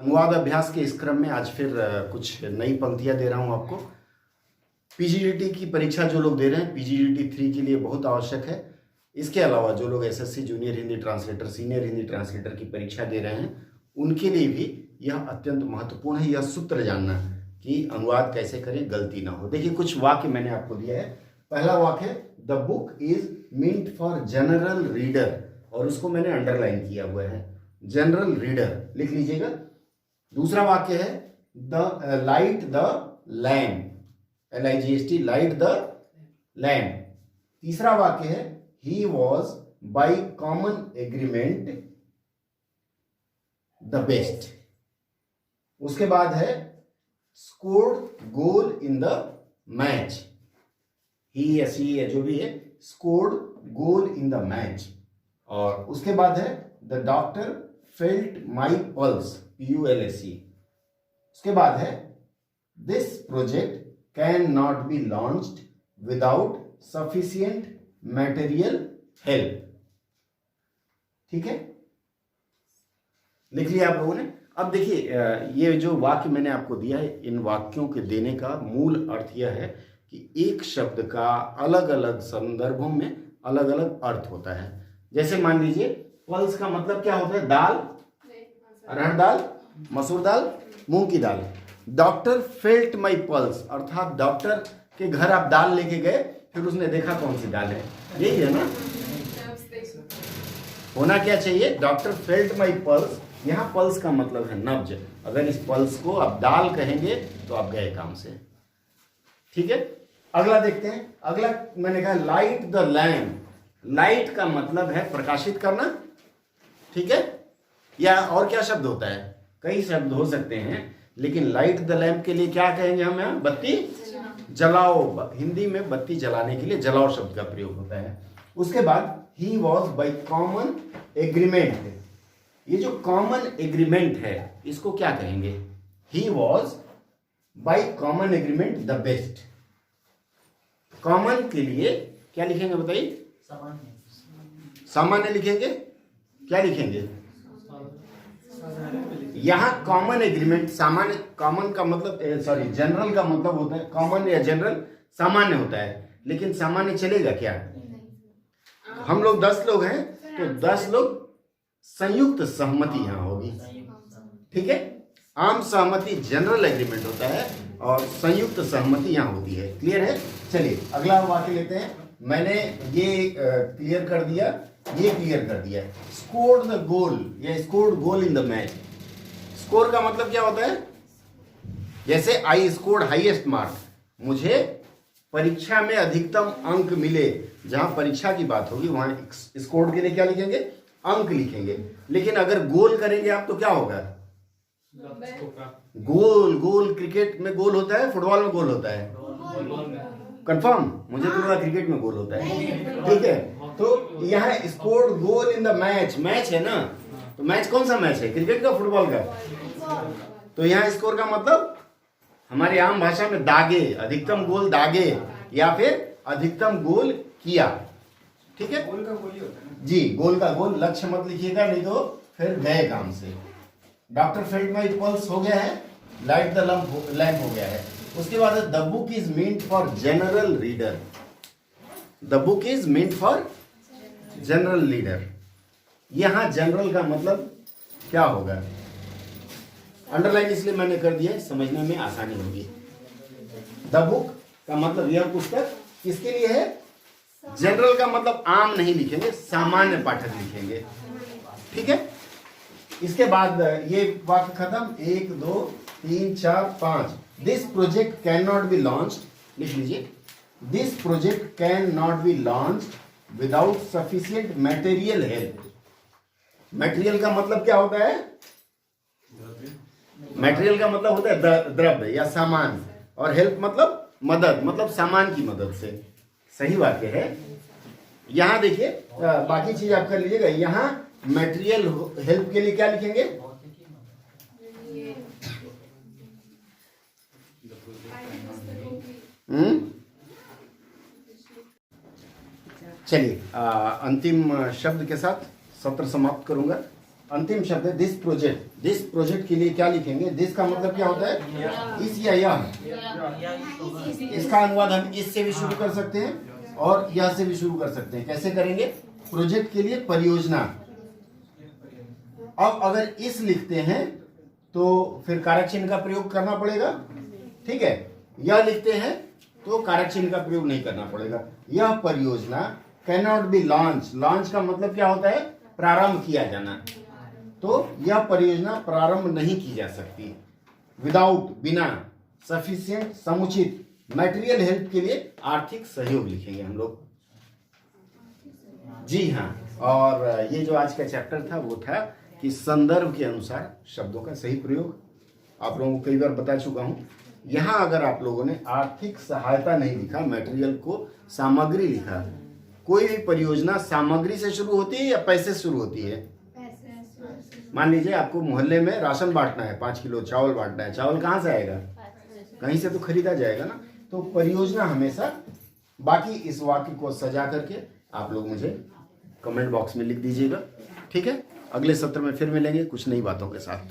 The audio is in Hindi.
अनुवाद अभ्यास के इस क्रम में आज फिर कुछ नई पंक्तियां दे रहा हूं आपको। पीजीडीटी की परीक्षा जो लोग दे रहे हैं, पीजीडीटी 3 के लिए बहुत आवश्यक है। इसके अलावा जो लोग SSC junior Hindi translator, senior Hindi translator की परीक्षा दे रहे हैं, उनके लिए भी यह अत्यंत महत्वपूर्ण है, यह सूत्र जानना कि अनुवाद कैसे करें, गलती ना हो। देखिए कुछ वाक्य मैंने आपको दिया है। पहला वाक्य है the book is meant for general reader, और उसको मैंने अंडरलाइन किया हुआ है, जनरल रीडर लिख लीजिएगा। दूसरा वाक्य है the light the lamp, LIGHT, light the lamp. तीसरा वाक्य है he was by common agreement the best. उसके बाद है scored goal in the match, he या सी या जो भी है, scored goal in the match. और उसके बाद है the doctor felt my pulse, PULSE। उसके बाद है this project can not be launched without sufficient material help. ठीक है, लिख लिया आप लोगों ने। अब देखिए ये जो वाक्य मैंने आपको दिया है, इन वाक्यों के देने का मूल अर्थ यह है कि एक शब्द का अलग अलग संदर्भों में अलग अलग अर्थ होता है। जैसे मान लीजिए पल्स का मतलब क्या होता है? दाल, अरहर दाल, मसूर दाल, मूंग की दाल। डॉक्टर फेल्ट माई पल्स, अर्थात डॉक्टर के घर आप दाल लेके गए, फिर उसने देखा कौन सी दाल है, यही है ना। होना क्या चाहिए? Doctor felt my pulse. यहां पल्स का मतलब है नब्ज। अगर इस पल्स को आप दाल कहेंगे तो आप गए काम से। ठीक है, अगला देखते हैं। अगला मैंने कहा लाइट द लैम्प। लाइट का मतलब है प्रकाशित करना। ठीक है, या और क्या शब्द होता है? कई शब्द हो सकते हैं, लेकिन लाइट द लैम्प के लिए क्या कहेंगे हम? यहाँ बत्ती जलाओ। हिंदी में बत्ती जलाने के लिए जलाओ शब्द का प्रयोग होता है। उसके बाद he was by common agreement. ये जो कॉमन एग्रीमेंट है इसको क्या कहेंगे? He was by common agreement the best. Common के लिए क्या लिखेंगे बताइए? सामान्य लिखेंगे। क्या लिखेंगे? यहां कॉमन एग्रीमेंट, सामान्य, कॉमन का मतलब जनरल का मतलब होता है, कॉमन या जनरल सामान्य होता है, लेकिन सामान्य चलेगा क्या? हम लोग 10 लोग हैं तो 10 लोग संयुक्त सहमति यहां होगी। ठीक है, आम सहमति जनरल एग्रीमेंट होता है और संयुक्त सहमति यहां होती है। क्लियर है? चलिए अगला वाक्य लेते हैं। मैंने ये क्लियर कर दिया, ये क्लियर कर दिया। स्कोर्ड द गोल या scored goal in the match. Score का मतलब क्या होता है? जैसे आई स्कोर्ड हाईएस्ट मार्क, मुझे परीक्षा में अधिकतम अंक मिले। जहां परीक्षा की बात होगी वहां स्कोर के लिए क्या लिखेंगे? अंक लिखेंगे। लेकिन अगर गोल करेंगे आप तो क्या होगा? गोल। गोल क्रिकेट में गोल होता है, फुटबॉल में गोल होता है। कंफर्म? मुझे तो लगा क्रिकेट में गोल होता है। ठीक है, तो यहाँ score goal in the match. Match है ना, तो मैच कौन सा मैच है? क्रिकेट का, फुटबॉल का? तो यहाँ स्कोर का मतलब हमारी आम भाषा में दागे, अधिकतम गोल दागे या फिर अधिकतम गोल किया। ठीक है, गोल का गोल ही होता है जी। गोल का गोल, लक्ष्य मत लिखिएगा नहीं तो फिर गए काम से। डॉक्टर फेल्ट माई पल्स हो गया है, लाइट द लैम्प हो गया है। उसके बाद the book is meant for general reader. The book is meant for general reader. यहां जनरल का मतलब क्या होगा? अंडरलाइन इसलिए मैंने कर दिया है, समझने में आसानी होगी। द बुक का मतलब यह पुस्तक किसके लिए है? जनरल का मतलब आम नहीं लिखेंगे, सामान्य पाठक लिखेंगे। ठीक है, इसके बाद ये वाक्य खत्म। 1 2 3 4 5। This project can not be launched, लिख लीजिए। This project can not be launched without sufficient material help. Material का मतलब क्या होता है? मटेरियल का मतलब होता है द्रव्य या सामान, और हेल्प मतलब मदद, मतलब सामान की मदद से। सही वाक्य है। यहां देखिए बाकी चीज आप कर लीजिएगा। यहां मटेरियल हेल्प के लिए क्या लिखेंगे? चलिए अंतिम शब्द के साथ सत्र समाप्त करूंगा। अंतिम शब्द है दिस प्रोजेक्ट। दिस प्रोजेक्ट के लिए क्या लिखेंगे? दिस का मतलब क्या होता है? इस या यह। इसका अनुवाद हम इस से भी शुरू कर सकते हैं और यह से भी शुरू कर सकते हैं। कैसे करेंगे? प्रोजेक्ट के लिए परियोजना। अब अगर इस लिखते हैं तो फिर कारक चिन्ह का प्रयोग करना पड़ेगा, ठीक है। यह लिखते हैं तो कारक चिन्ह का प्रयोग नहीं करना पड़ेगा। यह परियोजना can not B launch. Launch का मतलब क्या होता है? प्रारंभ किया जाना। तो यह परियोजना प्रारंभ नहीं की जा सकती। विदाउट, बिना, सफिशिएंट, समुचित, मैटेरियल हेल्प के लिए आर्थिक सहयोग लिखेंगे हम लोग। जी हाँ, और ये जो आज का चैप्टर था वो था कि संदर्भ के अनुसार शब्दों का सही प्रयोग। आप लोगों को कई बार बता चुका हूं। यहां अगर आप लोगों ने आर्थिक सहायता नहीं लिखा, मटेरियल को सामग्री लिखा, कोई भी परियोजना सामग्री से शुरू होती है या पैसे से शुरू होती है? मान लीजिए आपको मोहल्ले में राशन बांटना है, 5 किलो चावल बांटना है। चावल कहाँ से आएगा? कहीं से तो खरीदा जाएगा ना। तो परियोजना हमेशा। बाकी इस वाक्य को सजा करके आप लोग मुझे कमेंट बॉक्स में लिख दीजिएगा, ठीक है। अगले सत्र में फिर मिलेंगे कुछ नई बातों के साथ।